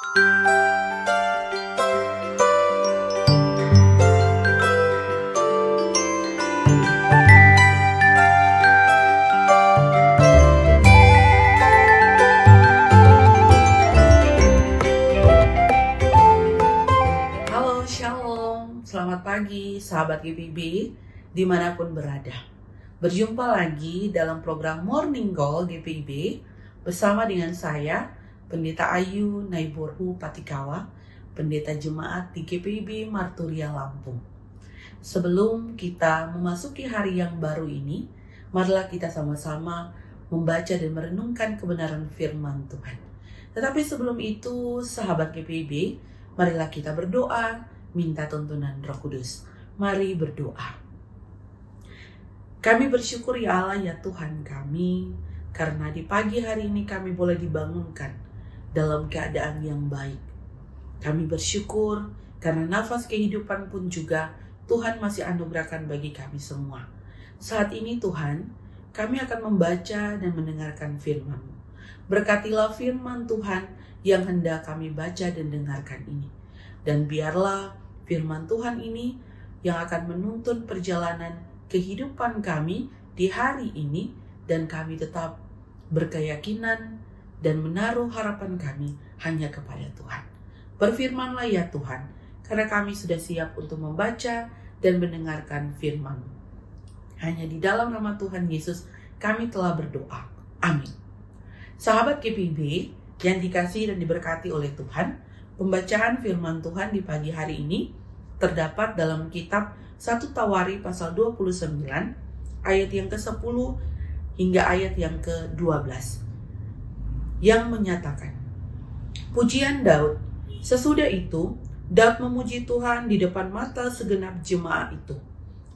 Halo, Shalom, selamat pagi sahabat GPIB dimanapun berada. Berjumpa lagi dalam program Morning Call GPIB bersama dengan saya, Pendeta Ayu Naiborhu Patikawa, Pendeta Jemaat di GPIB Marturia Lampung. Sebelum kita memasuki hari yang baru ini, marilah kita sama-sama membaca dan merenungkan kebenaran firman Tuhan. Tetapi sebelum itu, sahabat GPIB, marilah kita berdoa, minta tuntunan Roh Kudus. Mari berdoa. Kami bersyukur ya Allah ya Tuhan kami, karena di pagi hari ini kami boleh dibangunkan dalam keadaan yang baik. Kami bersyukur karena nafas kehidupan pun juga Tuhan masih anugerahkan bagi kami semua. Saat ini Tuhan, kami akan membaca dan mendengarkan firman-Mu. Berkatilah firman Tuhan yang hendak kami baca dan dengarkan ini. Dan biarlah firman Tuhan ini yang akan menuntun perjalanan kehidupan kami di hari ini, dan kami tetap berkeyakinan dan menaruh harapan kami hanya kepada Tuhan. Berfirmanlah ya Tuhan, karena kami sudah siap untuk membaca dan mendengarkan firman. Hanya di dalam nama Tuhan Yesus kami telah berdoa. Amin. Sahabat GPIB yang dikasihi dan diberkati oleh Tuhan, pembacaan firman Tuhan di pagi hari ini terdapat dalam kitab 1 Tawari pasal 29 ayat yang ke-10 hingga ayat yang ke-12 yang menyatakan, pujian Daud. Sesudah itu Daud memuji Tuhan di depan mata segenap jemaat itu.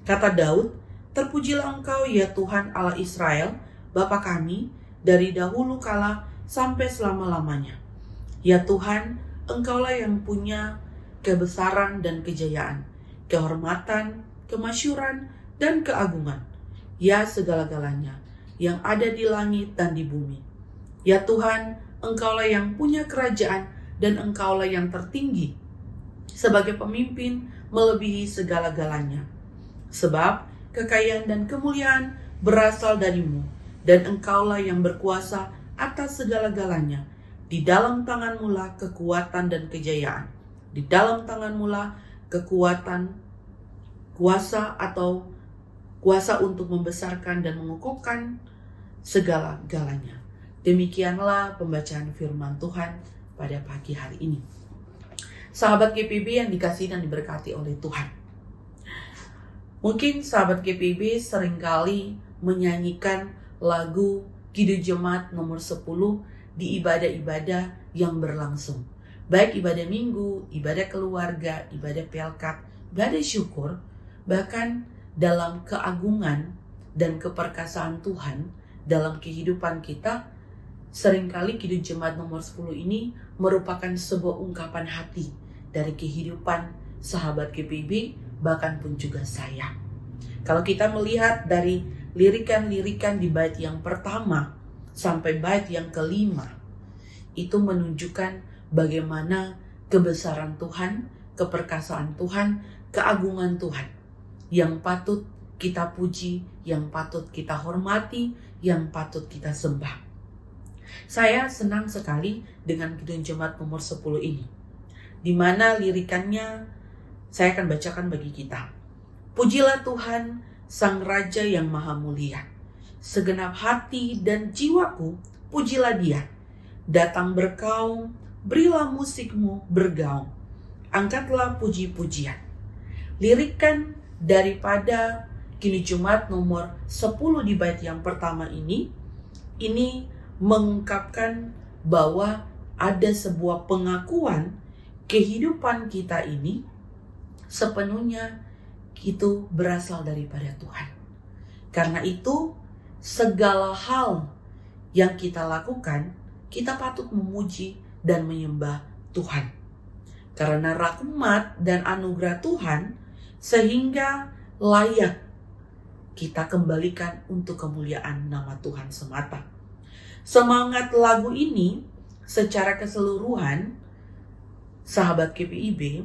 Kata Daud, terpujilah Engkau ya Tuhan Allah Israel, Bapa kami, dari dahulu kala sampai selama-lamanya. Ya Tuhan, Engkaulah yang punya kebesaran dan kejayaan, kehormatan, kemasyuran, dan keagungan. Ya segala-galanya yang ada di langit dan di bumi. Ya Tuhan, Engkaulah yang punya kerajaan dan Engkaulah yang tertinggi sebagai pemimpin melebihi segala-galanya. Sebab kekayaan dan kemuliaan berasal darimu, dan Engkaulah yang berkuasa atas segala-galanya. Di dalam tangan-Mu lah kekuatan dan kejayaan. Di dalam tangan-Mu lah kekuatan, kuasa atau kuasa untuk membesarkan dan mengukuhkan segala-galanya. Demikianlah pembacaan firman Tuhan pada pagi hari ini. Sahabat GPIB yang dikasihi dan diberkati oleh Tuhan. Mungkin sahabat GPIB seringkali menyanyikan lagu Kidung Jemaat nomor 10 di ibadah-ibadah yang berlangsung. Baik ibadah minggu, ibadah keluarga, ibadah pelkat, ibadah syukur, bahkan dalam keagungan dan keperkasaan Tuhan dalam kehidupan kita, seringkali Kidung Jemaat nomor 10 ini merupakan sebuah ungkapan hati dari kehidupan sahabat GPIB, bahkan pun juga saya. Kalau kita melihat dari lirikan-lirikan di bait yang pertama sampai bait yang kelima, itu menunjukkan bagaimana kebesaran Tuhan, keperkasaan Tuhan, keagungan Tuhan yang patut kita puji, yang patut kita hormati, yang patut kita sembah. Saya senang sekali dengan Kidung Jemaat nomor 10 ini, di mana lirikannya saya akan bacakan bagi kita. Pujilah Tuhan, Sang Raja yang Maha Mulia. Segenap hati dan jiwaku, pujilah Dia. Datang berkaum, berilah musikmu bergaung. Angkatlah puji-pujian. Lirikan daripada Kidung Jemaat nomor 10 di bait yang pertama ini mengungkapkan bahwa ada sebuah pengakuan kehidupan kita ini sepenuhnya itu berasal daripada Tuhan. Karena itu, segala hal yang kita lakukan, kita patut memuji dan menyembah Tuhan. Karena rahmat dan anugerah Tuhan, sehingga layak kita kembalikan untuk kemuliaan nama Tuhan semata. Semangat lagu ini secara keseluruhan sahabat KPIB,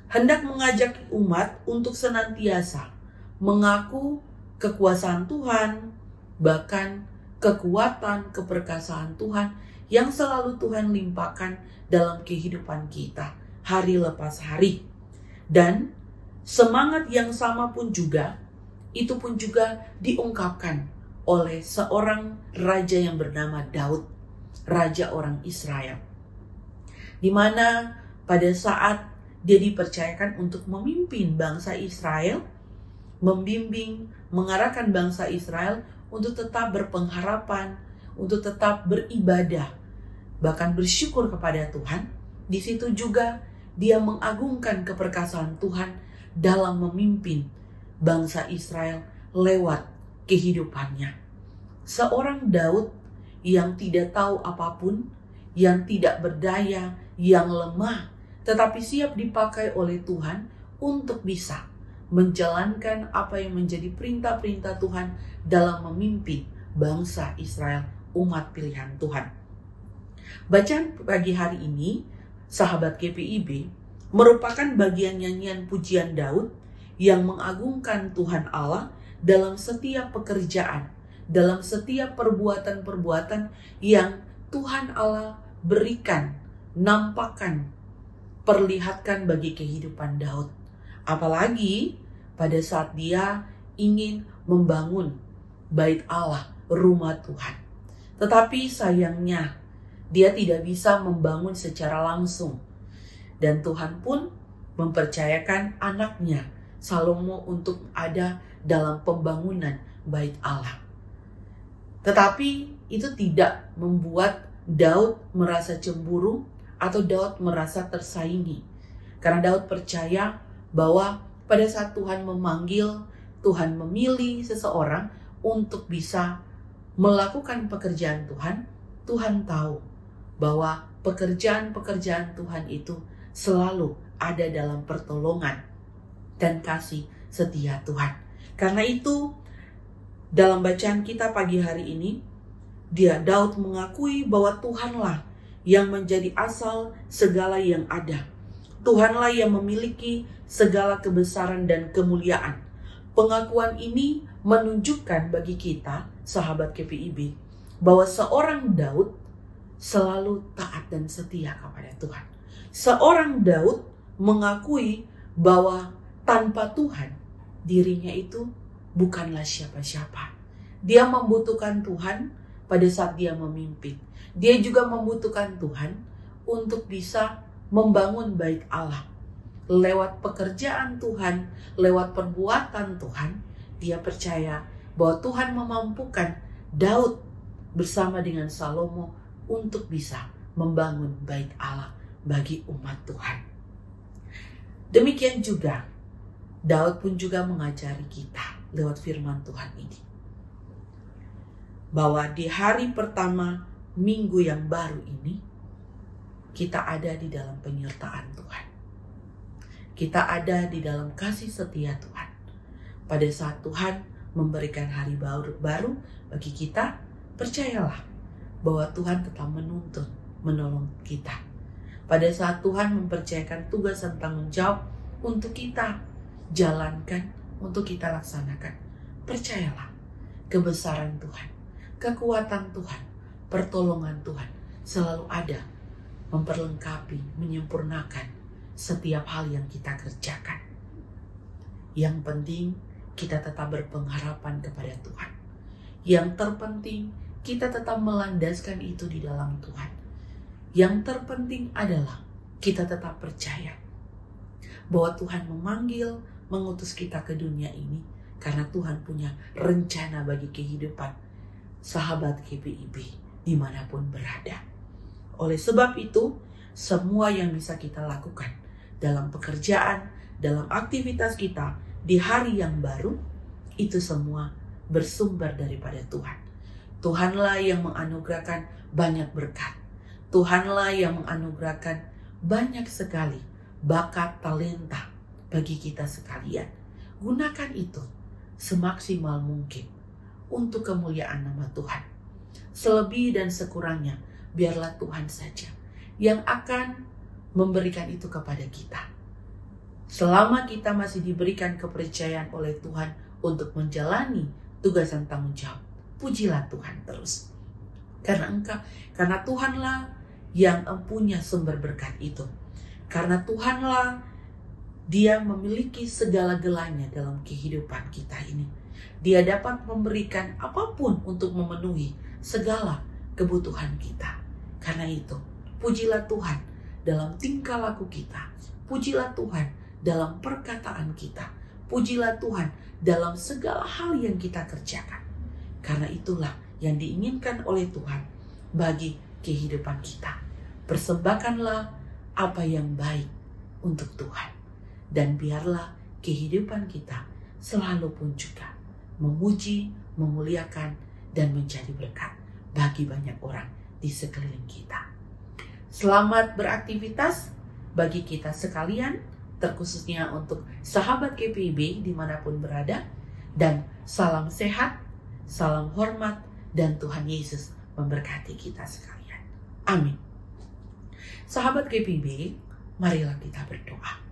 hendak mengajak umat untuk senantiasa mengaku kekuasaan Tuhan, bahkan kekuatan, keperkasaan Tuhan yang selalu Tuhan limpahkan dalam kehidupan kita hari lepas hari. Dan semangat yang sama pun juga, itu pun juga diungkapkan oleh seorang raja yang bernama Daud, raja orang Israel. Di mana pada saat dia dipercayakan untuk memimpin bangsa Israel, membimbing, mengarahkan bangsa Israel untuk tetap berpengharapan, untuk tetap beribadah, bahkan bersyukur kepada Tuhan. Di situ juga dia mengagungkan keperkasaan Tuhan dalam memimpin bangsa Israel lewat kehidupannya. Seorang Daud yang tidak tahu apapun, yang tidak berdaya, yang lemah, tetapi siap dipakai oleh Tuhan untuk bisa menjalankan apa yang menjadi perintah-perintah Tuhan dalam memimpin bangsa Israel, umat pilihan Tuhan. Bacaan pagi hari ini, sahabat KPIB, merupakan bagian nyanyian pujian Daud yang mengagungkan Tuhan Allah dalam setiap pekerjaan, dalam setiap perbuatan-perbuatan yang Tuhan Allah berikan, nampakkan, perlihatkan bagi kehidupan Daud. Apalagi pada saat dia ingin membangun bait Allah, rumah Tuhan. Tetapi sayangnya dia tidak bisa membangun secara langsung. Dan Tuhan pun mempercayakan anaknya Salomo untuk ada dalam pembangunan bait Allah. Tetapi itu tidak membuat Daud merasa cemburu atau Daud merasa tersaingi. Karena Daud percaya bahwa pada saat Tuhan memanggil, Tuhan memilih seseorang untuk bisa melakukan pekerjaan Tuhan, Tuhan tahu bahwa pekerjaan-pekerjaan Tuhan itu selalu ada dalam pertolongan dan kasih setia Tuhan. Karena itu, dalam bacaan kita pagi hari ini, Daud mengakui bahwa Tuhanlah yang menjadi asal segala yang ada. Tuhanlah yang memiliki segala kebesaran dan kemuliaan. Pengakuan ini menunjukkan bagi kita, sahabat KPIB, bahwa seorang Daud selalu taat dan setia kepada Tuhan. Seorang Daud mengakui bahwa tanpa Tuhan, dirinya itu bukanlah siapa-siapa. Dia membutuhkan Tuhan pada saat dia memimpin. Dia juga membutuhkan Tuhan untuk bisa membangun bait Allah. Lewat pekerjaan Tuhan, lewat perbuatan Tuhan, dia percaya bahwa Tuhan memampukan Daud bersama dengan Salomo untuk bisa membangun bait Allah bagi umat Tuhan. Demikian juga, Daud pun juga mengajari kita lewat firman Tuhan ini, bahwa di hari pertama minggu yang baru ini, kita ada di dalam penyertaan Tuhan. Kita ada di dalam kasih setia Tuhan. Pada saat Tuhan memberikan hari baru bagi kita, percayalah bahwa Tuhan tetap menuntun, menolong kita. Pada saat Tuhan mempercayakan tugas dan tanggung jawab untuk kita jalankan, untuk kita laksanakan, percayalah kebesaran Tuhan, kekuatan Tuhan, pertolongan Tuhan selalu ada, memperlengkapi, menyempurnakan setiap hal yang kita kerjakan. Yang penting kita tetap berpengharapan kepada Tuhan. Yang terpenting kita tetap melandaskan itu di dalam Tuhan. Yang terpenting adalah kita tetap percaya bahwa Tuhan memanggil, mengutus kita ke dunia ini karena Tuhan punya rencana bagi kehidupan sahabat KPIB dimanapun berada. Oleh sebab itu, semua yang bisa kita lakukan dalam pekerjaan, dalam aktivitas kita di hari yang baru, itu semua bersumber daripada Tuhan. Tuhanlah yang menganugerahkan banyak berkat. Tuhanlah yang menganugerahkan banyak sekali bakat, talenta bagi kita sekalian. Gunakan itu semaksimal mungkin untuk kemuliaan nama Tuhan. Selebih dan sekurangnya, biarlah Tuhan saja yang akan memberikan itu kepada kita. Selama kita masih diberikan kepercayaan oleh Tuhan untuk menjalani tugas dan tanggung jawab, pujilah Tuhan terus. Karena Tuhanlah yang mempunyai sumber berkat itu. Karena Tuhanlah Dia memiliki segala-galanya dalam kehidupan kita ini. Dia dapat memberikan apapun untuk memenuhi segala kebutuhan kita. Karena itu, pujilah Tuhan dalam tingkah laku kita. Pujilah Tuhan dalam perkataan kita. Pujilah Tuhan dalam segala hal yang kita kerjakan. Karena itulah yang diinginkan oleh Tuhan bagi kehidupan kita. Persembahkanlah apa yang baik untuk Tuhan. Dan biarlah kehidupan kita selalu pun juga memuji, memuliakan, dan menjadi berkat bagi banyak orang di sekeliling kita. Selamat beraktivitas bagi kita sekalian, terkhususnya untuk sahabat KPIB dimanapun berada. Dan salam sehat, salam hormat, dan Tuhan Yesus memberkati kita sekalian. Amin. Sahabat KPIB, marilah kita berdoa.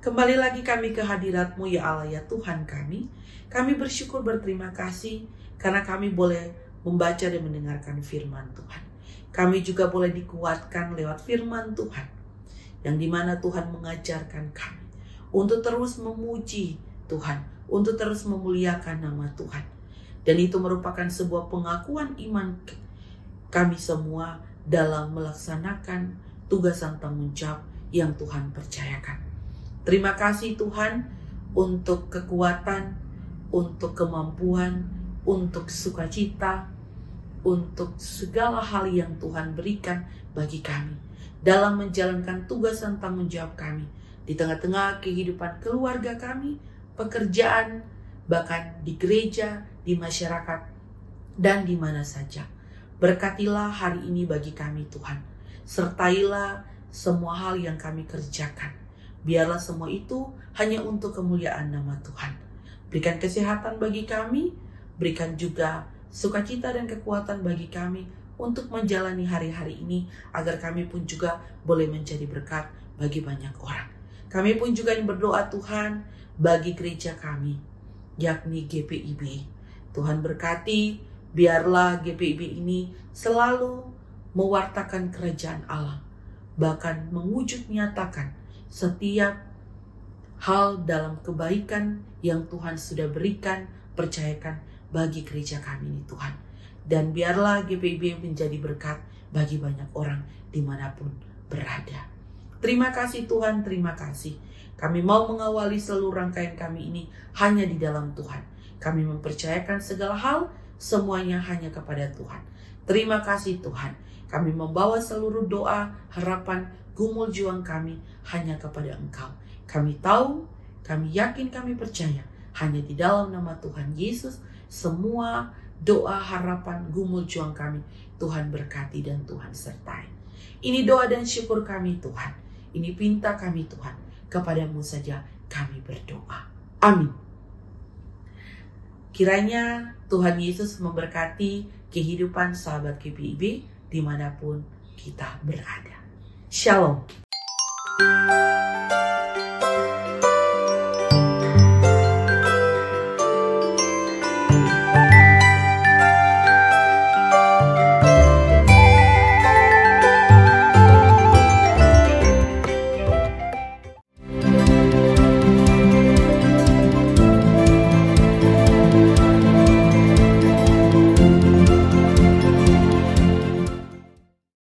Kembali lagi kami ke hadirat-Mu ya Allah ya Tuhan kami. Kami bersyukur berterima kasih karena kami boleh membaca dan mendengarkan firman Tuhan. Kami juga boleh dikuatkan lewat firman Tuhan, yang dimana Tuhan mengajarkan kami untuk terus memuji Tuhan, untuk terus memuliakan nama Tuhan. Dan itu merupakan sebuah pengakuan iman kami semua dalam melaksanakan tugas dan tanggung jawab yang Tuhan percayakan. Terima kasih Tuhan untuk kekuatan, untuk kemampuan, untuk sukacita, untuk segala hal yang Tuhan berikan bagi kami dalam menjalankan tugas dan tanggung jawab kami di tengah-tengah kehidupan keluarga kami, pekerjaan, bahkan di gereja, di masyarakat, dan di mana saja. Berkatilah hari ini bagi kami Tuhan. Sertailah semua hal yang kami kerjakan. Biarlah semua itu hanya untuk kemuliaan nama Tuhan. Berikan kesehatan bagi kami, berikan juga sukacita dan kekuatan bagi kami untuk menjalani hari-hari ini, agar kami pun juga boleh menjadi berkat bagi banyak orang. Kami pun juga berdoa Tuhan bagi gereja kami, yakni GPIB. Tuhan berkati, biarlah GPIB ini selalu mewartakan kerajaan Allah, bahkan mewujud nyatakan setiap hal dalam kebaikan yang Tuhan sudah berikan, percayakan bagi gereja kami ini Tuhan. Dan biarlah GPIB menjadi berkat bagi banyak orang dimanapun berada. Terima kasih Tuhan, terima kasih. Kami mau mengawali seluruh rangkaian kami ini hanya di dalam Tuhan. Kami mempercayakan segala hal, semuanya hanya kepada Tuhan. Terima kasih Tuhan. Kami membawa seluruh doa, harapan, gumul juang kami hanya kepada Engkau. Kami tahu, kami yakin, kami percaya, hanya di dalam nama Tuhan Yesus, semua doa, harapan, gumul juang kami, Tuhan berkati dan Tuhan sertai. Ini doa dan syukur kami Tuhan. Ini pinta kami Tuhan. Kepadamu saja kami berdoa. Amin. Kiranya Tuhan Yesus memberkati kehidupan sahabat KPIB dimanapun kita berada. Shalom.